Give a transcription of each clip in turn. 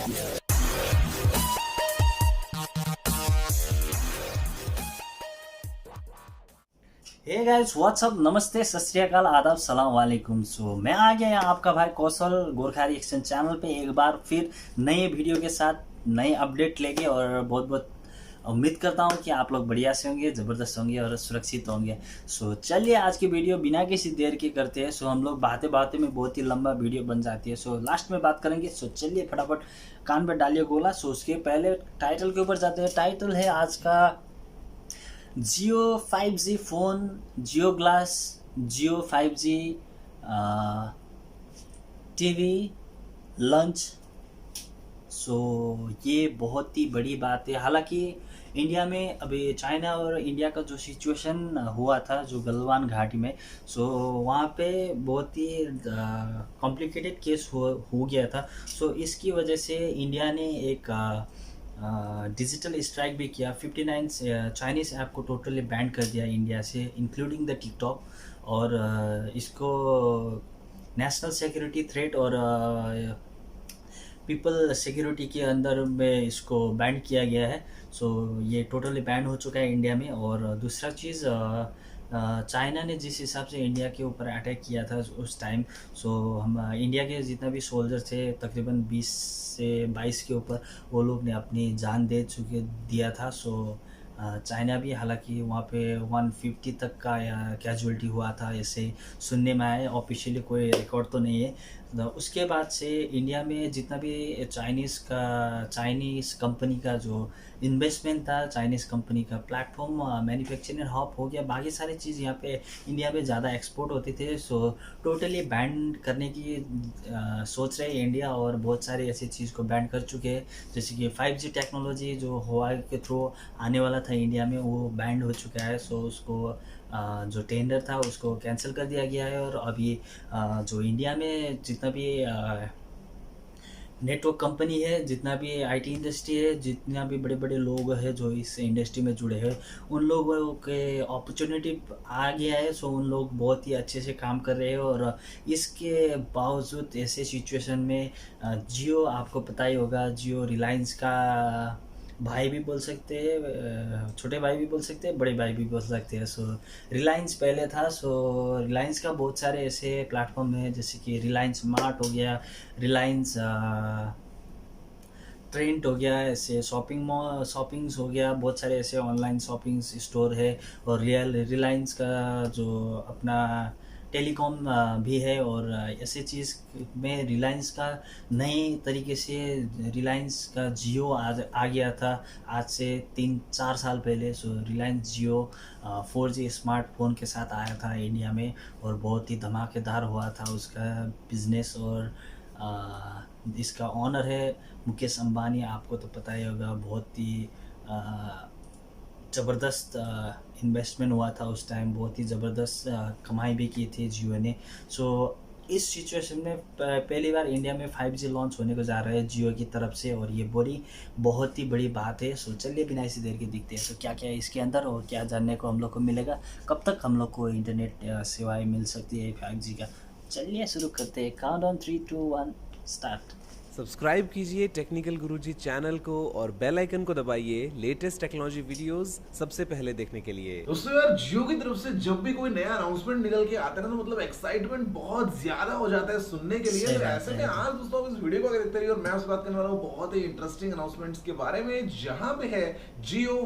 Hey guys what's up, नमस्ते, सत श्री अकाल, आदाब, सलाम वालेकुम। सो मैं आ गया यहाँ आपका भाई कौशल गोरखा रिएक्शन चैनल पे एक बार फिर नए वीडियो के साथ नए अपडेट लेके। और बहुत बहुत उम्मीद करता हूँ कि आप लोग बढ़िया से होंगे, ज़बरदस्त होंगे और सुरक्षित होंगे। सो चलिए आज की वीडियो बिना किसी देर के करते हैं। सो हम लोग बातें बातें में बहुत ही लंबा वीडियो बन जाती है, सो लास्ट में बात करेंगे। सो चलिए फटाफट कान पर डालिए गोला। सो उसके पहले टाइटल के ऊपर जाते हैं। टाइटल है आज का जियो 5G फ़ोन, जियो ग्लास, जियो 5G टीवी लॉन्च। सो ये बहुत ही बड़ी बात है। हालांकि इंडिया में अभी चाइना और इंडिया का जो सिचुएशन हुआ था जो गलवान घाटी में, सो वहाँ पे बहुत ही कॉम्प्लिकेटेड केस हो गया था। सो इसकी वजह से इंडिया ने एक डिजिटल स्ट्राइक भी किया। 59 चाइनीज़ ऐप को टोटली बैन कर दिया इंडिया से, इंक्लूडिंग द टिकटॉक। और इसको नेशनल सिक्योरिटी थ्रेट और पीपल सिक्योरिटी के अंदर में इसको बैन किया गया है। सो ये टोटली बैन हो चुका है इंडिया में। और दूसरा चीज़, चाइना ने जिस हिसाब से इंडिया के ऊपर अटैक किया था उस टाइम, सो हम इंडिया के जितना भी सोल्जर थे तकरीबन 20 से 22 के ऊपर वो लोग ने अपनी जान दे चुके दिया था। सो चाइना भी, हालांकि वहाँ पे 150 तक का कैजुअलिटी हुआ था ऐसे सुनने में आया, ऑफिशियली कोई रिकॉर्ड तो नहीं है। तो उसके बाद से इंडिया में जितना भी चाइनीज़ कंपनी का जो इन्वेस्टमेंट था, चाइनीज़ कंपनी का प्लेटफॉर्म, मैन्युफैक्चरिंग हब हो गया, बाकी सारी चीज़ यहाँ पे इंडिया में ज़्यादा एक्सपोर्ट होती थे। सो टोटली बैन करने की सोच रहे इंडिया, और बहुत सारे ऐसी चीज़ को बैन कर चुके हैं। जैसे कि 5G टेक्नोलॉजी जो हुआई के थ्रू आने वाला था इंडिया में, वो बैंड हो चुका है। सो उसको जो टेंडर था उसको कैंसिल कर दिया गया है। और अभी जो इंडिया में जितना भी नेटवर्क कंपनी है, जितना भी आईटी इंडस्ट्री है, जितना भी बड़े बड़े लोग हैं जो इस इंडस्ट्री में जुड़े हैं, उन लोगों के अपॉर्चुनिटी आ गया है। सो उन लोग बहुत ही अच्छे से काम कर रहे हैं। और इसके बावजूद ऐसे सिचुएशन में जियो, आपको पता ही होगा, जियो रिलायंस का भाई भी बोल सकते हैं, छोटे भाई भी बोल सकते हैं, बड़े भाई भी बोल सकते हैं। सो रिलायंस पहले था। सो रिलायंस का बहुत सारे ऐसे प्लेटफॉर्म हैं जैसे कि रिलायंस मार्ट हो गया, रिलायंस ट्रेंड हो गया, ऐसे शॉपिंग्स हो गया, बहुत सारे ऐसे ऑनलाइन शॉपिंग स्टोर है। और रिलायंस का जो अपना टेलीकॉम भी है। और ऐसे चीज़ में रिलायंस का नए तरीके से रिलायंस का जियो आ गया था आज से 3-4 साल पहले। सो रिलायंस जियो 4G स्मार्टफोन के साथ आया था इंडिया में, और बहुत ही धमाकेदार हुआ था उसका बिज़नेस। और इसका ऑनर है मुकेश अंबानी, आपको तो पता ही होगा। बहुत ही ज़बरदस्त इन्वेस्टमेंट हुआ था उस टाइम, बहुत ही ज़बरदस्त कमाई भी की थी जियो ने। सो इस सिचुएशन में पहली बार इंडिया में 5G लॉन्च होने को जा रहा है जियो की तरफ से, और ये बहुत ही बड़ी बात है। सो चलिए बिना इसी देर के दिखते हैं तो क्या क्या है इसके अंदर और क्या जानने को हम लोग को मिलेगा, कब तक हम लोग को इंटरनेट सेवाएँ मिल सकती है 5G का। चलिए शुरू करते हैं। Countdown 3, 2, 1 start. सब्सक्राइब कीजिए टेक्निकल गुरुजी चैनल को और बेल आइकन को दबाइए लेटेस्ट टेक्नोलॉजी वीडियोस सबसे पहले देखने के लिए। दोस्तों यार, जियो की तरफ से जब भी कोई नया अनाउंसमेंट निकल के आता है ना, तो मतलब एक्साइटमेंट बहुत ज्यादा हो जाता है सुनने के लिए। तो ऐसे में आज दोस्तों इस वीडियो को अगर देखते रहिए, और मैं आपसे बात करने वाला हूँ बहुत ही इंटरेस्टिंग अनाउंसमेंट्स के बारे में, जहां पे है जियो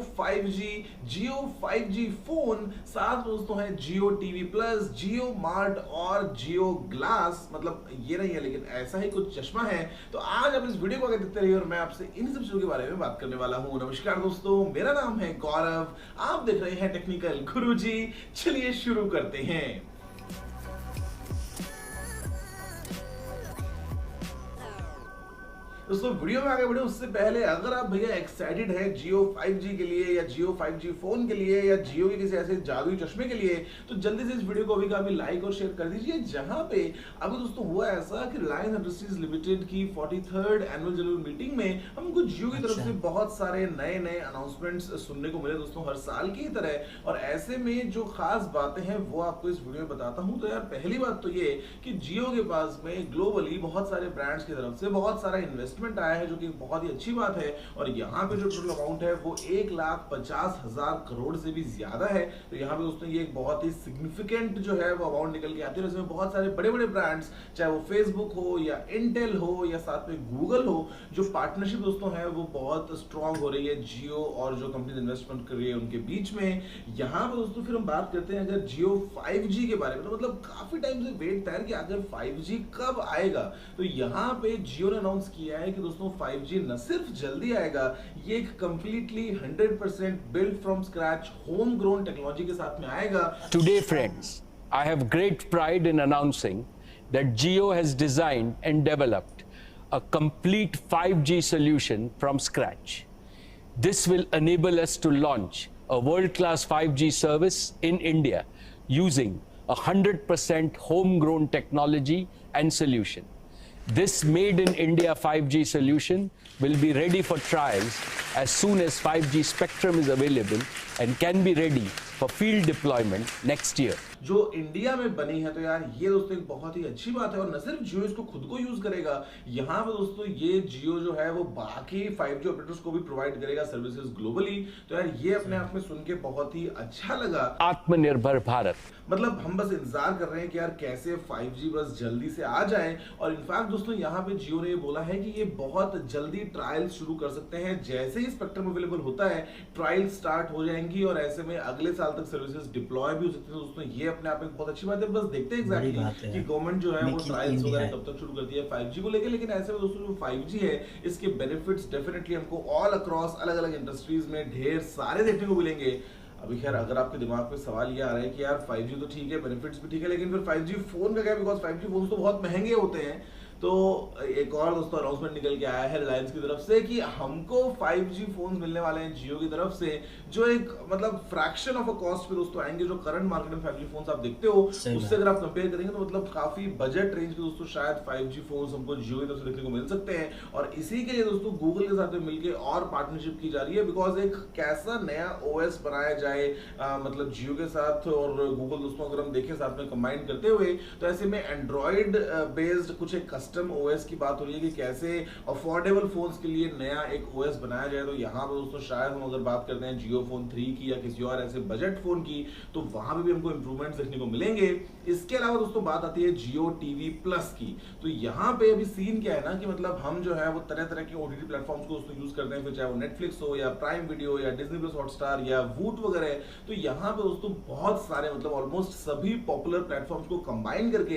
5G फोन, साथ दोस्तों है जियो टीवी प्लस, जियो मार्ट और जियो ग्लास। मतलब ये नहीं है लेकिन ऐसा ही कुछ चश्मा है। तो आज आप इस वीडियो को आगे देखते रहिए और मैं आपसे इन सब चीजों के बारे में बात करने वाला हूं। नमस्कार दोस्तों, मेरा नाम है गौरव, आप देख रहे हैं टेक्निकल गुरुजी। चलिए शुरू करते हैं। दोस्तों वीडियो में आगे बढ़े उससे पहले अगर आप भैया एक्साइटेड है जियो 5G के लिए, या जियो 5G फोन के लिए, या जियो के किसी ऐसे जादुई चश्मे के लिए, तो जल्दी से इस वीडियो को अभी लाइक और शेयर कर दीजिए। जहां पे अभी दोस्तों हुआ ऐसा कि रिलायंस इंडस्ट्रीज लिमिटेड की 43rd एनुअल जनरल मीटिंग में हमको जियो की तरफ से बहुत सारे नए अनाउंसमेंट्स सुनने को मिले दोस्तों, हर साल की तरह। और ऐसे में जो खास बातें हैं वो आपको इस वीडियो में बताता हूं। तो यार पहली बात तो ये कि जियो के पास में ग्लोबली बहुत सारे ब्रांड्स की तरफ से बहुत सारा इन्वेस्टमेंट इन्वेस्टमेंट आया है, जो कि बहुत ही अच्छी बात है। और यहाँ पे जो टोटल अमाउंट है वो 1,50,000 करोड़ से भी ज्यादा है। तो यहाँ पे दोस्तों ये एक बहुत ही सिग्निफिकेंट जो है वो अमाउंट निकल के आती है। इसमें बहुत सारे बड़े बड़े ब्रांड्स, चाहे वो फेसबुक हो या इंटेल हो या साथ में गूगल हो, जो पार्टनरशिप दोस्तों है वो बहुत स्ट्रांग हो रही है जियो और जो कंपनी इन्वेस्टमेंट कर रही है उनके बीच में। यहाँ पे दोस्तों फिर हम बात करते हैं अगर जियो 5G के बारे में, तो मतलब काफी टाइम से वेट था कि अगर 5G कब आएगा। तो यहाँ पे जियो ने अनाउंस किया है कि दोस्तों 5G न सिर्फ जल्दी आएगा, ये एक completely 100% build from scratch home grown technology के साथ में आएगा। Today, friends, I have great pride in announcing that Jio has designed and developed a complete 5G solution from scratch. This will enable us to launch a world-class 5G service in India using 100% homegrown technology and solution. This made in India 5G solution will be ready for trials as soon as 5G spectrum is available and can be ready for field deployment next year. जो India में बनी है, तो यार ये दोस्तों एक बहुत ही अच्छी बात है। और न सिर्फ जियो इसको खुद को यूज करेगा, यहाँ पे दोस्तों ये जियो जो है वो बाकी 5G ऑपरेटर्स को भी प्रोवाइड करेगा सर्विसेज ग्लोबली। तो यार ये अपने आप में सुन के बहुत ही अच्छा लगा। आत्मनिर्भर भारत, मतलब हम बस इंतजार कर रहे हैं कि यार कैसे 5G बस जल्दी से आ जाए। और इनफैक्ट दोस्तों यहाँ पे जियो ने ये बोला है कि ये बहुत जल्दी ट्रायल शुरू कर सकते हैं। जैसे ही स्पेक्ट्रम अवेलेबल होता है ट्रायल स्टार्ट हो जाएंगी और ऐसे में अगले साल तक सर्विसेज डिप्लॉय भी हो सकती है। दोस्तों ये अपने आप में बहुत अच्छी बात है। बस देखते हैं एग्जैक्टली कि गवर्नमेंट जो है वो ट्रायल्स वगैरह कब तक शुरू करती है 5G को लेकर। लेकिन ऐसे में दोस्तों जो 5G है इसके बेनिफिट्स डेफिनेटली हमको ऑल अक्रॉस अलग अलग इंडस्ट्रीज में ढेर सारे देखने को मिलेंगे। अभी खैर अगर आपके दिमाग में सवाल ये आ रहा है कि यार 5G तो ठीक है, बेनिफिट्स भी ठीक है, लेकिन फिर 5G फोन का क्या, बिकॉज 5G फोन तो बहुत महंगे होते हैं। तो एक और दोस्तों अनाउंसमेंट निकल के आया है रिलायंस की तरफ से कि हमको 5G फोन मिलने वाले हैं जियो की तरफ से, जो एक मतलब फ्रैक्शन ऑफ अ कॉस्ट पे दोस्तों आएंगे। जो करंट मार्केट में 5G फोन आप देखते हो उससे अगर आप कंपेयर करेंगे तो मतलब काफी बजट रेंज के दोस्तों शायद 5G फोन हमको जियो की तरफ से देखने को मिल सकते हैं। और इसी के लिए दोस्तों गूगल के साथ में मिलकर और पार्टनरशिप की जा रही है, बिकॉज एक कैसा नया OS बनाया जाए मतलब जियो के साथ और गूगल दोस्तों अगर हम देखें साथ में कंबाइन करते हुए, तो ऐसे में एंड्रॉइड बेस्ड कुछ एक कस्टम OS की बात हो रही है कि कैसे अफोर्डेबल फोन्स के लिए नया एक OS बनाया जाए। तो यहाँ पर दोस्तों शायद हम अगर बात करते हैं जियो फोन 3 की या किसी और ऐसे बजट फोन की, तो वहां पे भी हमको इंप्रूवमेंट्स देखने को मिलेंगे। इसके अलावा दोस्तों बात आती है जियो टीवी प्लस की। तो यहाँ पे अभी सीन क्या है ना कि मतलब हम जो है वो तरह तरह के OTT प्लेटफॉर्म्स को दोस्तों यूज करते हैं, फिर चाहे वो नेटफ्लिक्स हो या प्राइम वीडियो या डिज्नी प्लस हॉटस्टार या वूट वगैरह। तो यहाँ पे दोस्तों बहुत सारे मतलब ऑलमोस्ट सभी पॉपुलर प्लेटफॉर्म्स को कंबाइन करके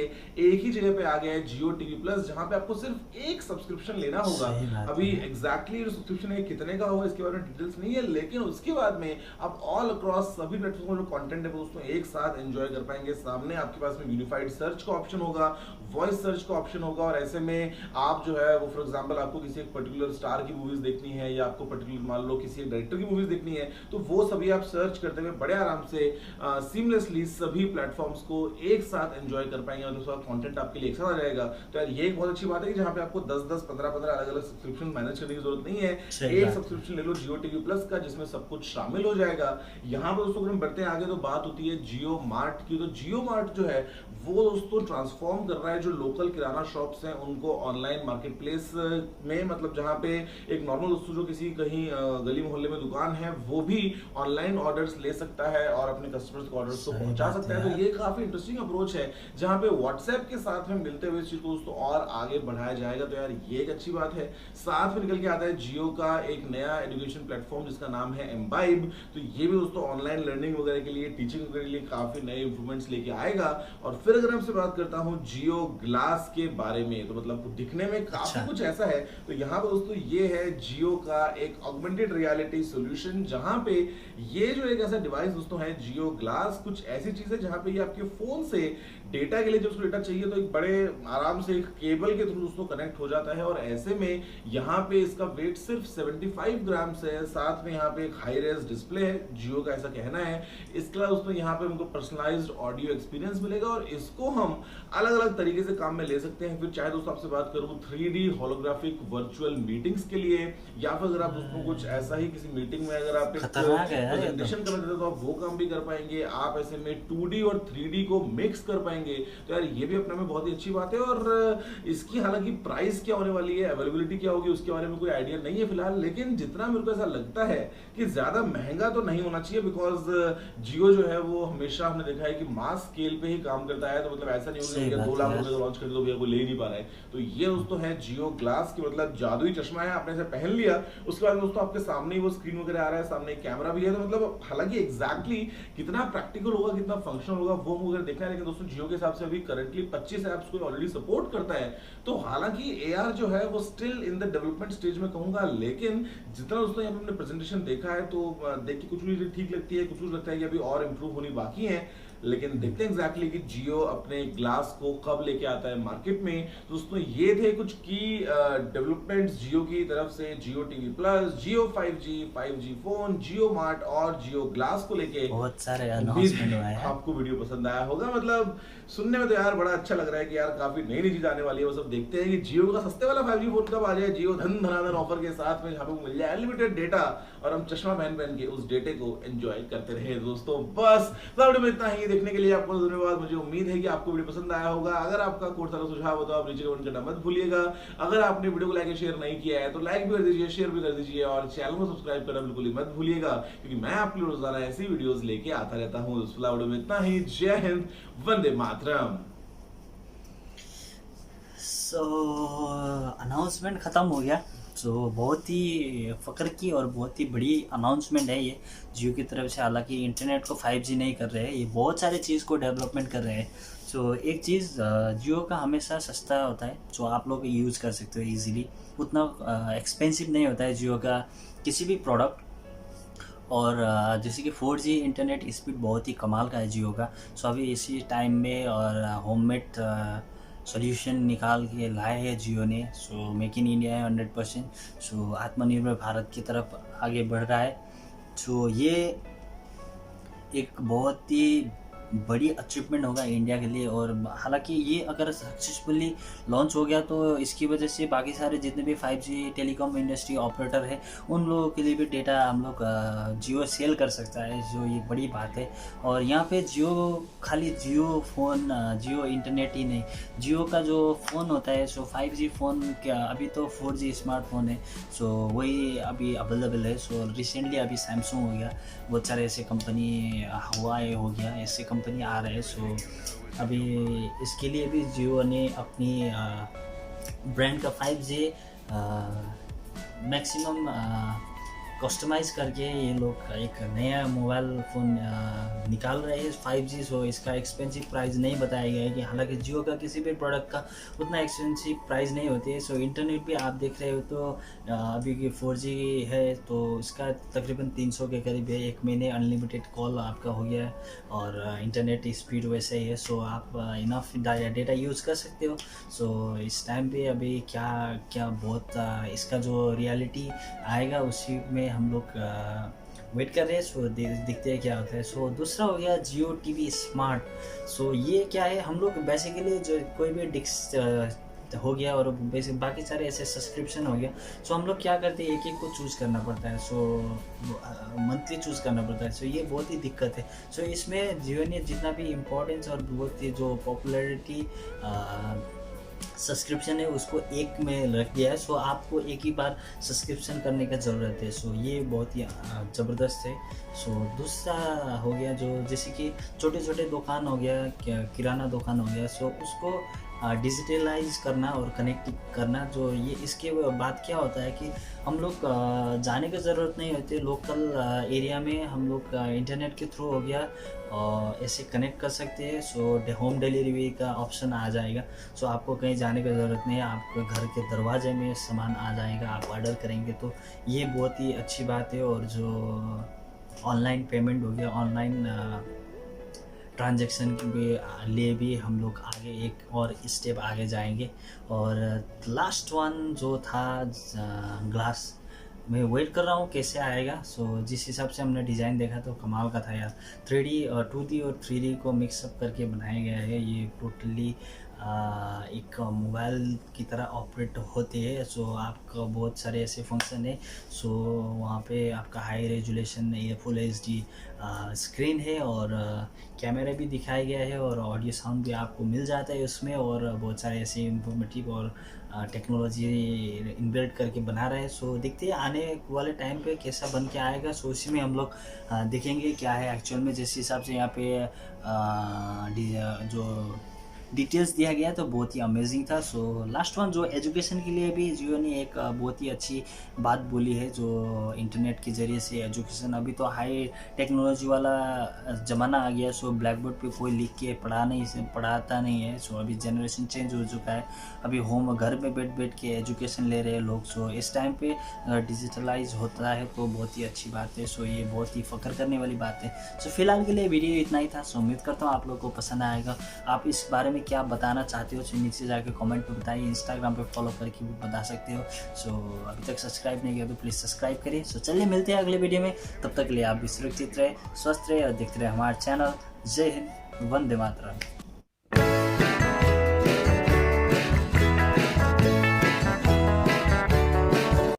एक ही जगह पे आ गया है जियो टीवी प्लस, जहां पे आपको सिर्फ एक सब्सक्रिप्शन लेना होगा। अभी एग्जैक्टली सब्सक्रिप्शन है कितने का होगा इसके बारे में डिटेल्स नहीं है, लेकिन उसके बाद में आप ऑल अक्रॉस सभी प्लेटफॉर्म जो कंटेंट है दोस्तों एक साथ एंजॉय कर पाएंगे। सामने आपके पास में यूनिफाइड सर्च का ऑप्शन होगा, वॉइस सर्च का ऑप्शन होगा, और ऐसे में आप जो है वो फॉर एग्जांपल आपको किसी एक पर्टिकुलर स्टार की मूवीज देखनी है या आपको पर्टिकुलर मान लो किसी एक डायरेक्टर की मूवीज देखनी है, तो वो सभी आप सर्च करते हुए बड़े आराम से सीमलेसली सभी प्लेटफॉर्म्स को एक साथ एंजॉय कर पाएंगे और उसका कंटेंट आपके लिए एक साथ आ जाएगा। तो यार ये एक बहुत अच्छी बात है कि जहां पे आपको 10-10, 15-15 अलग अलग सब्सक्रिप्शन मैनेज करने की जरूरत नहीं है। एक सब्सक्रिप्शन ले लो जियो टीवी प्लस का जिसमें सब कुछ शामिल हो जाएगा। यहाँ पर दोस्तों अगर हम बढ़ते हैं आगे तो बात होती है जियो मार्ट की। तो जियो मार्ट जो है वो दोस्तों ट्रांसफॉर्म कर रहा है जो लोकल किराना शॉप्स हैं उनको ऑनलाइन मार्केट प्लेस में, मतलब जहाँ पे एक नॉर्मल दोस्तों जो किसी कहीं गली मोहल्ले में दुकान है वो भी ऑनलाइन ऑर्डर्स ले सकता है और अपने कस्टमर्स को ऑर्डर्स को पहुंचा सकता है। तो ये काफी इंटरेस्टिंग अप्रोच है जहाँ पे व्हाट्सएप के साथ में मिलते हुए इस चीज को दोस्तों और आगे बढ़ाया जाएगा। तो यार ये एक अच्छी बात है। साथ में निकल के आता है जियो का एक नया एजुकेशन प्लेटफॉर्म जिसका नाम है एम्बाइब। तो ये भी दोस्तों ऑनलाइन लर्निंग वगैरह के लिए, टीचिंग वगैरह के लिए काफी नए इंप्रूवमेंट्स लेके आएगा। और फिर अगर हमसे बात करता हूँ जियो ग्लास के बारे में, तो मतलब दिखने में काफी कुछ ऐसा है। तो यहाँ पर दोस्तों ये है जियो का एक ऑगमेंटेड रियलिटी सॉल्यूशन, जहां पे ये जो एक ऐसा डिवाइस दोस्तों है जियो ग्लास, कुछ ऐसी चीज है जहां पे ये आपके फोन से डेटा के लिए जब उसको डेटा चाहिए तो एक बड़े आराम से एक केबल के थ्रू दोस्तों कनेक्ट हो जाता है। और ऐसे में यहाँ पे इसका वेट सिर्फ 75 ग्राम है। साथ में यहाँ पे एक हाई रेज डिस्प्ले है, जियो का ऐसा कहना है। इसके अलावा दोस्तों यहाँ पे हमको पर्सनलाइज्ड ऑडियो एक्सपीरियंस मिलेगा और इसको हम अलग अलग तरीके से काम में ले सकते हैं। फिर चाहे दोस्तों आपसे बात करूँ 3D होलोग्राफिक वर्चुअल मीटिंग्स के लिए, या फिर अगर आप दोस्तों कुछ ऐसा ही किसी मीटिंग में अगर आप एक प्रेजेंटेशन करना चाहते हो तो आप वो काम भी कर पाएंगे। आप ऐसे में 2D और 3D को मिक्स कर पाएंगे पाएंगे, तो यार ये भी अपने में बहुत ही अच्छी बात है। और इसकी हालांकि प्राइस क्या होने वाली है, अवेलेबिलिटी क्या होगी, उसके बारे में कोई आइडिया नहीं है फिलहाल, लेकिन जितना मेरे को ऐसा लगता है कि ज्यादा महंगा तो नहीं होना चाहिए, बिकॉज जियो जो है वो हमेशा हमने देखा है कि मास स्केल पे ही काम करता है। तो मतलब ऐसा नहीं होगा कि 2 लाख रुपए का लॉन्च कर दो भैया, कोई ले ही नहीं पा रहा है। तो ये दोस्तों है जियो ग्लास की मतलब जादुई चश्मा है, आपने इसे पहन लिया, उसके बाद दोस्तों आपके सामने ही वो स्क्रीन वगैरह आ रहा है, सामने कैमरा भी है। तो मतलब हालांकि एग्जैक्टली कितना प्रैक्टिकल होगा, कितना फंक्शनल होगा वो वगैरह देखना है। लेकिन दोस्तों जियो के हिसाब से अभी करंटली 25 ऐप्स को ऑलरेडी सपोर्ट करता है। तो हालांकि AR जो है वो still in the development stage में कहूंगा, लेकिन जितना दोस्तों यहाँ पे हमने प्रेजेंटेशन देखा है तो देख के कुछ चीजें ठीक लगती है, कुछ लगता है कि अभी और इंप्रूव होनी बाकी है। लेकिन देखते हैं एग्जैक्टली कि जियो अपने ग्लास को कब लेके आता है मार्केट में। तो दोस्तों ये थे कुछ की डेवलपमेंट्स जियो की तरफ से, जियो टीवी प्लस, जियो 5G फोन, जियो मार्ट और जियो ग्लास को लेके बहुत सारे अनाउंसमेंट हुए हैं। आपको वीडियो पसंद आया होगा, मतलब सुनने में तो यार बड़ा अच्छा लग रहा है कि यार काफी नई नई चीज आने वाली है। वो सब देखते हैं कि जियो का सस्ते वाला 5G फोन कब आ जाए, जियो धन धनाधन ऑफर के साथ में, जहाँ पे मिल जाए अनलिमिटेड डेटा और हम चश्मा पहन पहन के उस डेटे को एंजॉय करते रहे। दोस्तों बस वीडियो में इतना ही, देखने के लिए आपको धन्यवाद। मुझे उम्मीद है कि आपको वीडियो पसंद आया होगा। अगर आपका कोई सारा सुझाव हो तो आप नीचे कमेंट करना मत भूलिएगा। अगर आपने वीडियो को लाइक और शेयर नहीं किया है तो लाइक भी कर दीजिए, शेयर भी कर दीजिए और चैनल को सब्सक्राइब करना बिल्कुल ही मत भूलिएगा, क्योंकि मैं आपके लिए रोजाना ऐसी वीडियोस लेके आता रहता हूँ। इस वीडियो में इतना ही। जय हिंद, वंदे मातरम। अनाउंसमेंट ख़त्म हो गया। बहुत ही फ़ख्र की और बहुत ही बड़ी अनाउंसमेंट है ये जियो की तरफ से। हालांकि इंटरनेट को 5G नहीं कर रहे हैं, ये बहुत सारे चीज़ को डेवलपमेंट कर रहे हैं। एक चीज़ जियो का हमेशा सस्ता होता है, जो आप लोग यूज़ कर सकते हो इजीली। उतना एक्सपेंसिव नहीं होता है जियो का किसी भी प्रोडक्ट। और जैसे कि 4G इंटरनेट स्पीड बहुत ही कमाल का है जियो का। अभी इसी टाइम में और होममेड सॉल्यूशन निकाल के लाए हैं जियो ने। मेक इन इंडिया है 100%। आत्मनिर्भर भारत की तरफ आगे बढ़ रहा है। ये एक बहुत ही बड़ी अचीवमेंट होगा इंडिया के लिए। और हालांकि ये अगर सक्सेसफुली लॉन्च हो गया तो इसकी वजह से बाकी सारे जितने भी 5G टेलीकॉम इंडस्ट्री ऑपरेटर है उन लोगों के लिए भी डेटा हम लोग जियो सेल कर सकता है, जो ये बड़ी बात है। और यहाँ पे जियो खाली जियो फ़ोन, जियो इंटरनेट ही नहीं, जियो का जो फ़ोन होता है 5G फ़ोन क्या, अभी तो 4G स्मार्टफोन है वही अभी अवेलेबल है। रिसेंटली अभी सैमसंग हो गया, बहुत सारे ऐसे कंपनी, हुआवे हो गया, ऐसे कंपनी आ रहे हैं। अभी इसके लिए भी जियो ने अपनी ब्रांड का 5G मैक्सिमम कस्टमाइज़ करके ये लोग एक नया मोबाइल फ़ोन निकाल रहे हैं 5G। इसका एक्सपेंसिव प्राइस नहीं बताया गया है कि हालांकि जियो का किसी भी प्रोडक्ट का उतना एक्सपेंसिव प्राइस नहीं होती है। इंटरनेट भी आप देख रहे हो तो अभी की 4G है तो इसका तकरीबन 300 के करीब है। 1 महीने अनलिमिटेड कॉल आपका हो गया है और इंटरनेट स्पीड वैसे ही है। आप इनफ डेटा यूज़ कर सकते हो। इस टाइम पे अभी क्या क्या बहुत इसका जो रियलिटी आएगा उसी में हम लोग वेट कर रहे हैं। देखते हैं क्या होता है। दूसरा हो गया जियो टीवी स्मार्ट। ये क्या है, हम लोग बेसिकली जो कोई भी डिस्क हो गया और बेसिक बाकी सारे ऐसे सब्सक्रिप्शन हो गया, हम लोग क्या करते हैं, एक एक को चूज़ करना पड़ता है। मंथली चूज़ करना पड़ता है। ये बहुत ही दिक्कत है। इसमें जियो ने जितना भी इम्पोर्टेंस और बहुत ही जो पॉपुलैरिटी सब्सक्रिप्शन है उसको एक में रख दिया है। आपको एक ही बार सब्सक्रिप्शन करने का ज़रूरत है। ये बहुत ही ज़बरदस्त है। दूसरा हो गया जो जैसे कि छोटे छोटे दुकान हो गया, किराना दुकान हो गया, उसको डिजिटलाइज करना और कनेक्ट करना। ये इसके बाद क्या होता है कि हम लोग जाने की ज़रूरत नहीं होती, लोकल एरिया में हम लोग इंटरनेट के थ्रू हो गया ऐसे कनेक्ट कर सकते हैं। होम डिलीवरी का ऑप्शन आ जाएगा। आपको कहीं जाने की ज़रूरत नहीं है, आपके घर के दरवाजे में सामान आ जाएगा, आप ऑर्डर करेंगे तो ये बहुत ही अच्छी बात है। और जो ऑनलाइन पेमेंट हो गया, ऑनलाइन ट्रांजैक्शन के लिए भी हम लोग आगे एक और स्टेप आगे जाएंगे। और लास्ट वन जो था ग्लास, मैं वेट कर रहा हूँ कैसे आएगा। जिस हिसाब से हमने डिज़ाइन देखा तो कमाल का था यार। 3D और 2D और 3D को मिक्सअप करके बनाया गया है। ये टोटली एक मोबाइल की तरह ऑपरेट होते हैं। सो आपका बहुत सारे ऐसे फंक्शन है। सो वहाँ पे आपका हाई रेजुलेशन ये फुल HD स्क्रीन है, और कैमरा भी दिखाया गया है, और ऑडियो साउंड भी आपको मिल जाता है उसमें, और बहुत सारे ऐसे इंफॉर्मेटिव और टेक्नोलॉजी इनबिल्ट करके बना रहे हैं। सो देखते हैं आने वाले टाइम पे कैसा बन के आएगा। सो इसी में हम लोग देखेंगे क्या है एक्चुअल में। जिस हिसाब से यहाँ पे जो डिटेल्स दिया गया तो बहुत ही अमेजिंग था। सो लास्ट वन जो एजुकेशन के लिए भी जियो ने एक बहुत ही अच्छी बात बोली है, जो इंटरनेट के ज़रिए से एजुकेशन, अभी तो हाई टेक्नोलॉजी वाला ज़माना आ गया। सो ब्लैक बोर्ड पे कोई लिख के पढ़ाता नहीं है। सो अभी जनरेशन चेंज हो चुका है, अभी होम घर में बैठ के एजुकेशन ले रहे हैं लोग। सो इस टाइम पे डिजिटलाइज होता है तो बहुत ही अच्छी बात है। सो ये बहुत ही फ़ख्र करने वाली बात है। सो फिलहाल के लिए वीडियो इतना ही था। सो उम्मीद करता हूँ आप लोगों को पसंद आएगा। आप इस बारे में क्या बताना चाहते हो तो नीचे जाके कमेंट पे बताइए। इंस्टाग्राम पे फॉलो करके भी बता सकते हो। सो अभी तक सब्सक्राइब नहीं किया तो प्लीज़ सब्सक्राइब करिए। सो चलिए मिलते हैं अगले वीडियो में, तब तक के लिए आप भी सुरक्षित रहे, स्वस्थ रहे और देखते रहे हमारा चैनल। जय हिंद, वंदे मातरम।